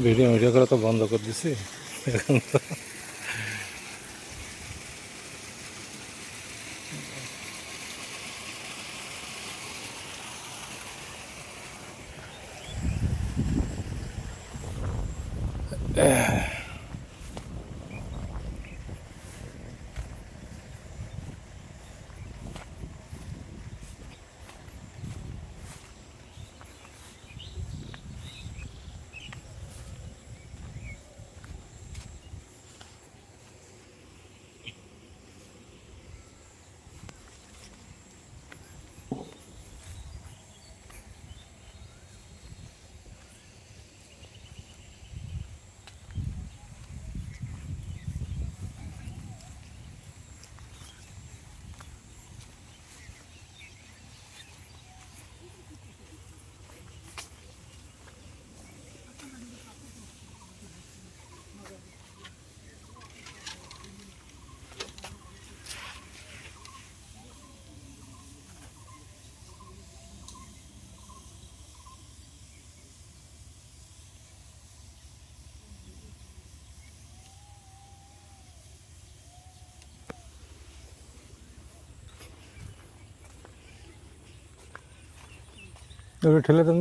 Video করা তো বন্ধ করে দিছি এখন তো। ঠেলে দেন।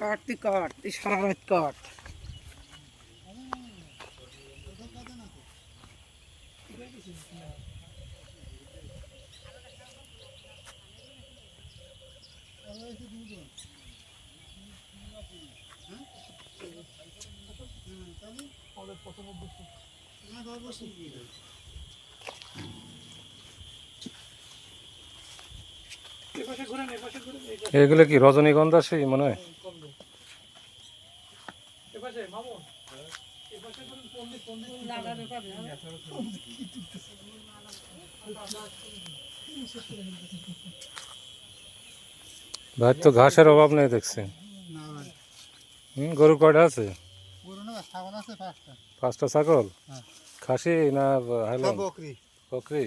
কাটতি কাট সারা রাত কাট। এগুলো কি রজনীগন্ধা সেই মনে হয়? ভাই তো ঘাসের অভাব নেই দেখছি। গরু কয়টা আছে? 5টা ছাগল। খাসি না বকরি?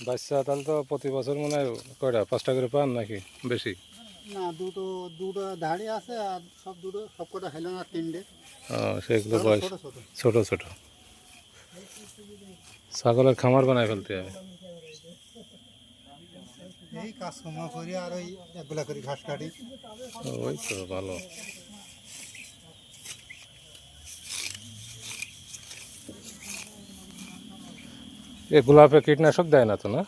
বাচ্চা তাহলে তো প্রতি বছর মনে হয় কয়টা 5টা করে পান নাকি বেশি? না, দুটো ধাড়ি আছে আর সব কটা হেলো না, 3টে। সেগুলো বয়স ছোট ছোট। ছাগলের খামার বানায় ফেলতে হবে। এই কাজকর্ম করি আর ওই একগুলা করি ঘাস কাটি। ওই তো ভালো। এ গোলাপে কীটনাশক দেয় না তো? না,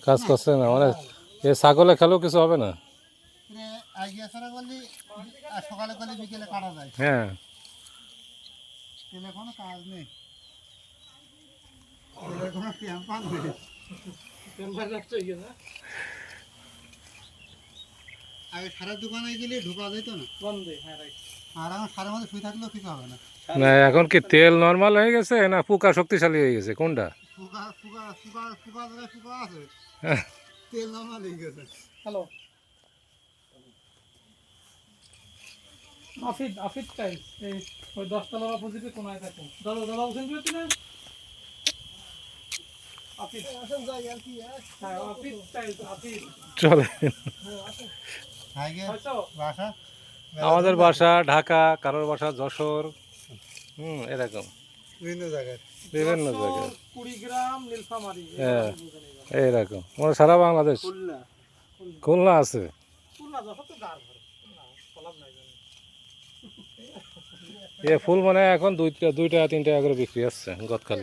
কাজ করছে না মানে এ ছাগলে খেলেও কিছু হবে না। সকালে করলে বিকেলে কাটা যায়। হ্যাঁ, কোনো কাজ নেই, কোনো ক্যাম্পান নেই। আগে সারা দোকানে গেলে ঢোকা যেত না, আর এখন সারের মধ্যে শুয়ে থাকলেও কিছু হবে না। না এখন কি তেল নর্মাল হয়ে গেছে না পোকা শক্তিশালী হয়ে গেছে কোনটা? পোকা আছে, তেল নরমাল হয়ে গেছে। হ্যালো আফিদ টাইল এই ওই 10 তলার অপোজিটে কোনায় থাকে। দাদা হোসেন দিয়েছি না আফিদ আসেন যাই আর কি। হ্যাঁ আফিদ টাইল আফিদ চলে। বাসা আমাদের বাসা ঢাকা, কারোর বাসা যশোর, এরকম বিভিন্ন জায়গায়। কুড়িগ্রাম নীলফামারী। হ্যাঁ এইরকম মানে সারা বাংলাদেশ। খুলনা আছে। খুলনা যশোর তো গার ঘরে খুলনা কলাম নাই জানি এ ফুল মানে এখন 2 টাকা 3 টাকা করে বিক্রি হচ্ছে গদখালি।